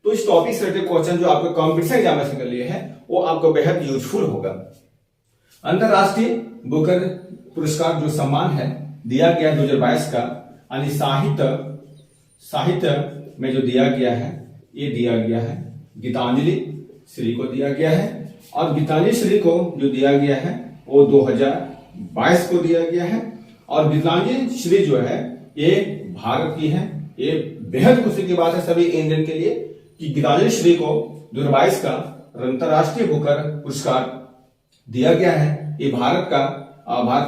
तो इस टॉपिक से रिलेटेड क्वेश्चन जो आपके कॉम्पिटिशन एग्जामिनेशन के लिए है वो आपको बेहद यूजफुल होगा। अंतरराष्ट्रीय बुकर पुरस्कार जो सम्मान है दिया गया 2022 का, यानी साहित्य में जो दिया गया है, ये दिया गया है गीतांजलि श्री को दिया गया है। और गीतांजलि श्री को जो दिया गया है वो 2022 को दिया गया है। और गीतांजलि श्री जो है ये भारत की है। ये बेहद खुशी की बात है सभी इंडियन के लिए कि गीतांजलि श्री को 2022 का अंतरराष्ट्रीय बुकर पुरस्कार दिया गया है। ये भारत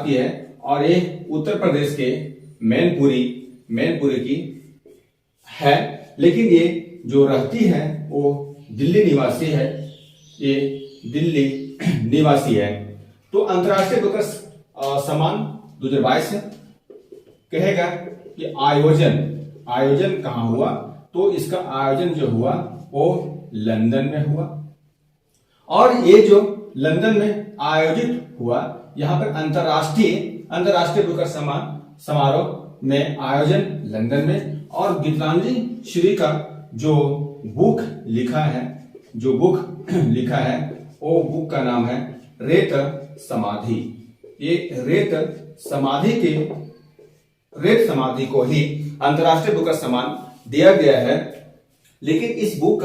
की है और ये उत्तर प्रदेश के मैनपुरी की है, लेकिन ये जो रहती है वो दिल्ली निवासी है। ये दिल्ली निवासी है। तो अंतरराष्ट्रीय बुकर सम्मान 2022 है। कहेगा कि आयोजन कहाँ हुआ, तो इसका आयोजन जो हुआ वो लंदन में हुआ। और ये जो लंदन में आयोजित हुआ, यहाँ पर अंतरराष्ट्रीय बुकर सम्मान समारोह में आयोजन लंदन में। और गीतांजलि श्री का जो बुक लिखा है वो बुक का नाम है रेत समाधि। ये रेत समाधि को ही अंतरराष्ट्रीय बुकर सम्मान दिया गया है। लेकिन इस बुक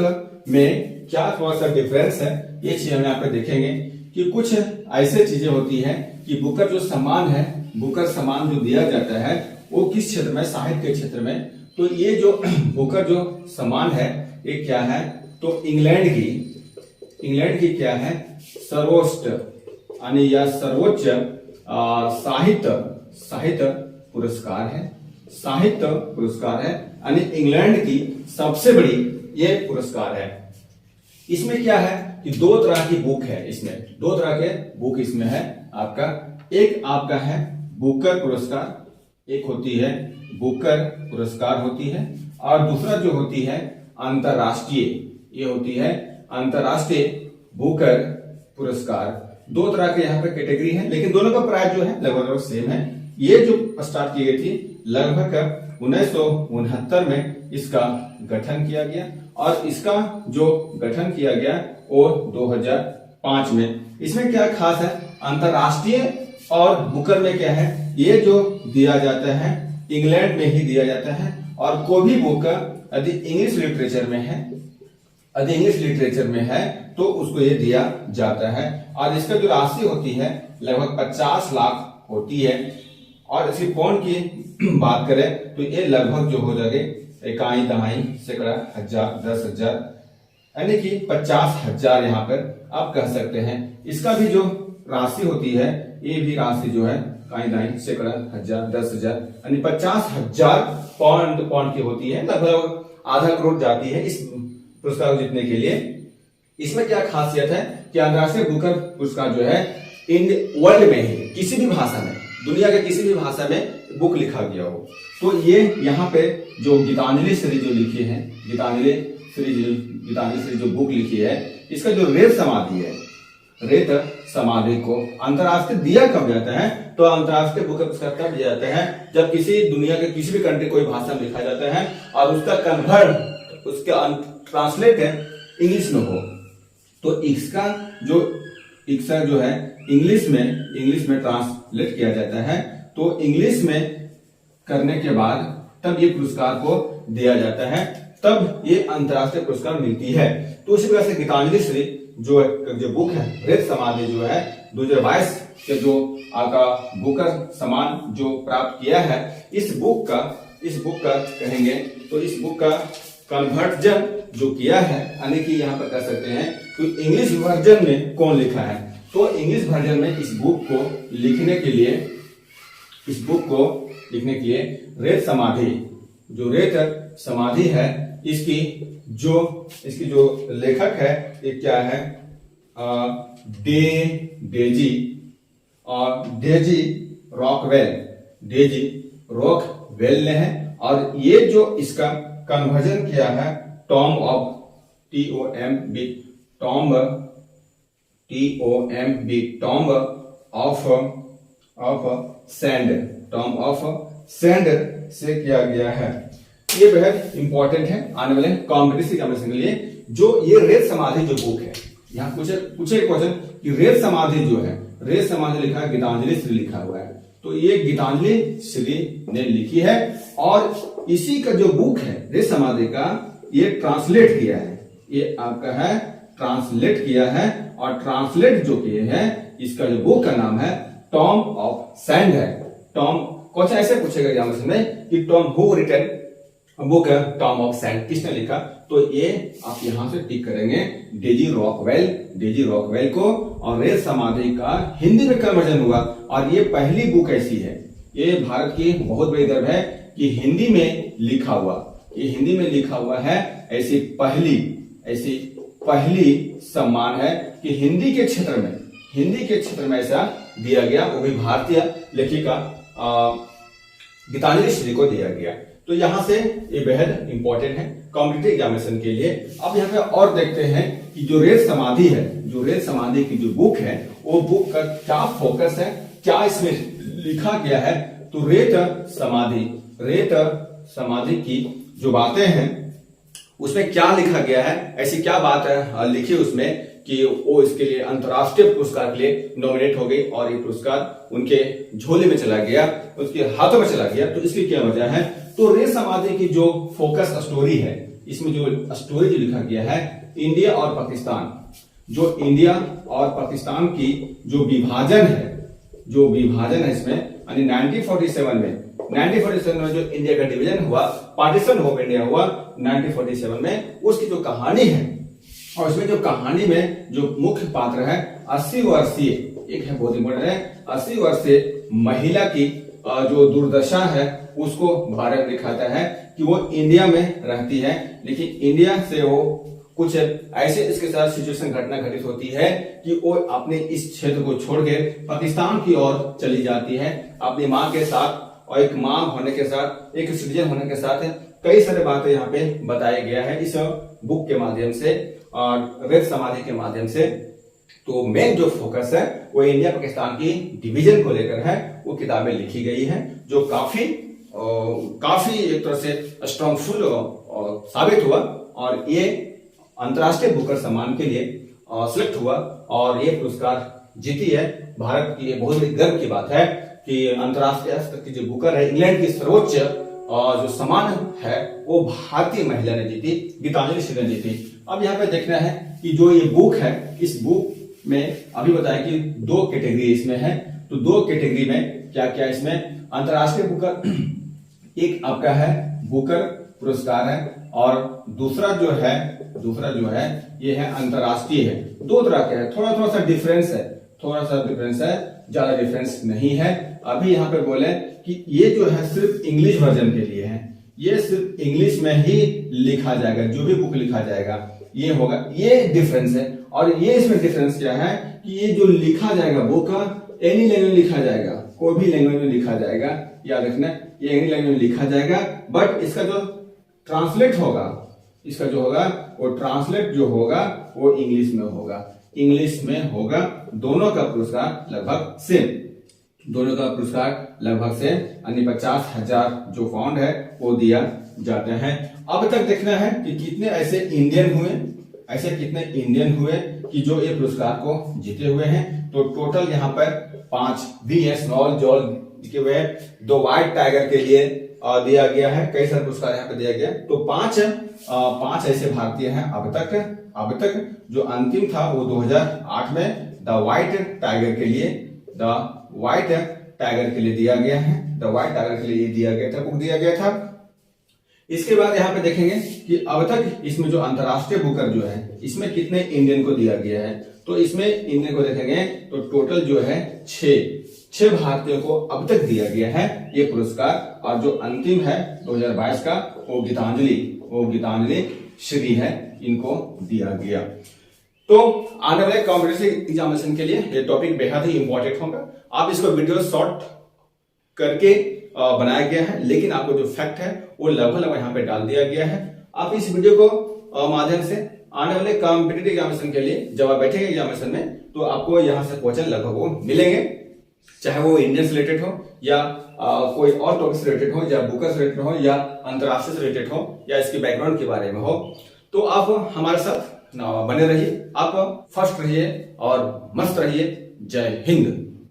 में क्या थोड़ा सा डिफरेंस है, ये चीज हम यहाँ पे देखेंगे कि कुछ ऐसे चीजें होती हैं कि बुकर जो सम्मान है, बुकर सम्मान जो दिया जाता है वो किस क्षेत्र में, साहित्य के क्षेत्र में। तो ये जो बुकर जो सम्मान है ये क्या है, तो इंग्लैंड की क्या है, सर्वोच्च यानी या सर्वोच्च साहित्य पुरस्कार है यानी इंग्लैंड की सबसे बड़ी ये पुरस्कार है। इसमें क्या है कि दो तरह की बुक है, इसमें दो तरह के बुक इसमें है आपका। एक आपका है बुकर पुरस्कार, एक होती है बुकर पुरस्कार होती है, और दूसरा जो होती है अंतरराष्ट्रीय, ये होती है अंतरराष्ट्रीय बुकर पुरस्कार। दो तरह के यहाँ पे कैटेगरी है, लेकिन दोनों का प्राइस जो है लगभग सेम है। ये जो स्टार्ट की गई थी लगभग 1969 में इसका गठन किया गया, और इसका जो गठन किया गया वो 2005 में। इसमें क्या खास है, अंतरराष्ट्रीय और बुकर में क्या है, ये जो दिया जाता है इंग्लैंड में ही दिया जाता है। और कोई भी बुक यदि इंग्लिश लिटरेचर में है तो उसको ये दिया जाता है। और इसका जो राशि होती है लगभग 50 लाख होती है। और इसकी पौंड की बात करें तो ये लगभग जो हो जाएगा इकाई दहाई सैकड़ा हजार 10,000 यानी कि 50,000 यहाँ पर आप कह सकते हैं। इसका भी जो राशि होती है ये भी राशि जो है इकाई दहाई सैकड़ा हजार 10,000 यानी 50,000 पौंड की होती है। लगभग आधा करोड़ जाती है इस पुरस्कार को जीतने के लिए। इसमें क्या खासियत है कि अंतरराष्ट्रीय बुकर पुरस्कार जो है वर्ल्ड में ही किसी भी भाषा में, दुनिया के किसी भी भाषा में बुक लिखा गया हो, तो ये यहाँ पे जो गीतांजलि श्री जो लिखी है, गीतांजलि श्री जो बुक लिखी है, इसका जो रेत समाधि को अंतरराष्ट्रीय दिया कब जाता है, तो अंतरराष्ट्रीय बुकर पुरस्कार तब दिया जाता है जब किसी दुनिया के किसी भी कंट्री कोई भाषा में लिखा जाता है और उसका कन्वर्ट, उसका ट्रांसलेट इंग्लिश में हो। तो इसका जो है इंग्लिश में ट्रांसलेट किया जाता है। तो इंग्लिश में करने के बाद तब ये पुरस्कार को दिया जाता है, तब ये अंतरराष्ट्रीय पुरस्कार मिलती है। तो उसी प्रकार से गीतांजलि श्री जो बुक है रेत समाधि जो है 2022 के जो आपका बुकर सम्मान जो प्राप्त किया है, इस बुक का कहेंगे तो इस बुक का कन्वर्जन जो किया है, यानी कि यहाँ पर कह सकते हैं कि इंग्लिश वर्जन में कौन लिखा है। तो इंग्लिश वर्जन में इस बुक को लिखने के लिए रेत समाधि है, इसकी जो लेखक है ये क्या है, डेजी रॉकवेल ने है। और ये जो इसका कन्वर्जन किया है टॉम ऑफ सैंड से किया गया है। ये बेहद इंपॉर्टेंट है आने वाले कॉम्पिटिटिव एग्जामिनेशन के लिए। जो ये रेत समाधि जो बुक है, यहाँ पूछे क्वेश्चन कि रेत समाधि जो है, रेत समाधि लिखा है, गीतांजलि श्री लिखा हुआ है, तो ये गीतांजलि श्री ने लिखी है और इसी का जो बुक है रेत समाधि का, ये ट्रांसलेट किया है, ये आपका है ट्रांसलेट किया है। और ट्रांसलेट जो किए हैं, इसका जो बुक का नाम है टॉम ऑफ सैंड है। टॉम क्वेश्चन ऐसे पूछेगा एग्जामिनेशन में कि tomb who written book tomb of sand, किसने लिखा, तो ये आप यहां से टिक करेंगे डेजी रॉकवेल को। और रेत समाधि का हिंदी में कन्वर्जन हुआ और ये पहली बुक ऐसी है, ये भारत की बहुत बड़ी गर्व है कि हिंदी में लिखा हुआ, ये हिंदी में लिखा हुआ है, ऐसी पहली सम्मान है कि हिंदी के क्षेत्र में ऐसा दिया गया, वो भी भारतीय लेखिका गीतांजलि श्री को दिया गया। तो यहां से ये बेहद इंपॉर्टेंट है कॉम्पिटिटिव एग्जामिनेशन के लिए। अब यहाँ पे और देखते हैं कि जो रेत समाधि है, जो रेत समाधि की जो बुक है, वो बुक का क्या फोकस है, क्या इसमें लिखा गया है। तो रेत समाधि की जो बातें हैं उसमें क्या लिखा गया है, ऐसी क्या बात है लिखी उसमें कि वो इसके लिए अंतर्राष्ट्रीय पुरस्कार के लिए नॉमिनेट हो गई और ये पुरस्कार उनके झोले में चला गया, उसके हाथों में चला गया। तो इसकी क्या वजह है, तो रेत समाधि की जो फोकस स्टोरी है, इसमें जो स्टोरी जो लिखा गया है, इंडिया और पाकिस्तान, जो इंडिया और पाकिस्तान की जो विभाजन है इसमें, यानी 1947 में जो इंडिया का डिवीजन हुआ, पार्टीशन ऑफ इंडिया हुआ 1947 में, उसकी जो कहानी है, और इसमें जो कहानी में जो मुख्य पात्र है 80 वर्षीय, एक है बहुत इंपॉर्टेंट है, 80 वर्षीय महिला की जो दुर्दशा है उसको भारत दिखाता है कि वो इंडिया में रहती है, लेकिन इंडिया से वो कुछ ऐसे इसके साथ सिचुएशन घटना घटित होती है कि वो अपने इस क्षेत्र को छोड़ के पाकिस्तान की ओर चली जाती है अपनी माँ के साथ, और एक माँ होने के साथ, एक सिटीजन होने के साथ कई सारे बातें यहाँ पे बताया गया है इस बुक के माध्यम से और रेत समाधि के माध्यम से। तो मेन जो फोकस है वो इंडिया पाकिस्तान की डिवीजन को लेकर है, वो किताबें लिखी गई हैं जो काफी एक तरह से स्ट्रॉन्गफुल साबित हुआ और ये अंतर्राष्ट्रीय बुकर सम्मान के लिए सिलेक्ट हुआ और ये पुरस्कार जीती है। भारत की ये बहुत बड़ी गर्व की बात है कि अंतर्राष्ट्रीय स्तर की जो बुकर है, इंग्लैंड की सर्वोच्च जो सम्मान है वो भारतीय महिला ने जीती, गीतांजलि श्री ने जीती। अब यहाँ पे देखना है कि जो ये बुक है, इस बुक में अभी बताया कि 2 कैटेगरी इसमें है, तो 2 कैटेगरी में क्या क्या इसमें अंतर्राष्ट्रीय बुकर, एक आपका है बुकर पुरस्कार है और दूसरा जो है ये है अंतर्राष्ट्रीय है। 2 तरह के है, थोड़ा सा डिफरेंस है, ज्यादा डिफरेंस नहीं है। अभी यहाँ पे बोले कि ये जो है सिर्फ इंग्लिश वर्जन के लिए है, ये सिर्फ इंग्लिश में ही लिखा जाएगा, जो भी बुक लिखा जाएगा ये होगा, ये डिफरेंस है। और ये इसमें डिफरेंस क्या है कि ये जो लिखा जाएगा बुक एनी लैंग्वेज लिखा जाएगा, कोई भी लैंग्वेज में लिखा जाएगा, याद रखना ये एनी लैंग्वेज में लिखा जाएगा, बट इसका जो ट्रांसलेट होगा, इसका जो होगा वो ट्रांसलेट जो होगा वो इंग्लिश में होगा। दोनों का पुरस्कार लगभग सेम, यानी 50,000 जो फाउंड है वो दिया जाता है। अब तक देखना है कि कितने ऐसे इंडियन हुए कि जो ये पुरस्कार को जीते हुए हैं। तो टोटल यहाँ पर 5 VS नॉल जॉल लिखे हुए हैं, 2 व्हाइट टाइगर के लिए दिया गया है, कई सारे पुरस्कार यहाँ पे दिया गया। तो 5 ऐसे भारतीय हैं अब तक। जो अंतिम था वो 2008 में द व्हाइट टाइगर के लिए दिया गया है, द व्हाइट टाइगर के लिए बुक दिया गया था। इसके बाद यहाँ पे देखेंगे कि अब तक इसमें जो अंतर्राष्ट्रीय बुकर जो है इसमें कितने इंडियन को दिया गया है। तो इसमें इंडियन को देखेंगे तो टोटल जो है 6 भारतीयों को अब तक दिया गया है ये पुरस्कार। और जो अंतिम है 2022 का वो गीतांजलि श्री है, इनको दिया गया। तो आने वाले कॉम्पिटिटिव एग्जामिनेशन के लिए ये टॉपिक बेहद ही इंपॉर्टेंट होगा। आप इसको वीडियो शॉर्ट करके बनाया गया है, लेकिन आपको जो फैक्ट है वो लगभग यहाँ पे डाल दिया गया है। आप इस वीडियो को माध्यम से आने वाले कॉम्पिटिटिव एग्जामिनेशन के लिए जब आप बैठेंगे एग्जामिनेशन में तो आपको यहाँ से क्वेश्चन लगभग वो मिलेंगे, चाहे वो इंडियन से रिलेटेड हो या कोई और टॉपिक से रिलेटेड हो, या बुक से रिलेटेड हो, या अंतरराष्ट्रीय से रिलेटेड हो, या इसके बैकग्राउंड के बारे में हो, तो आप हमारे साथ बने रहिए। आप फर्स्ट रहिए और मस्त रहिए। जय हिंद।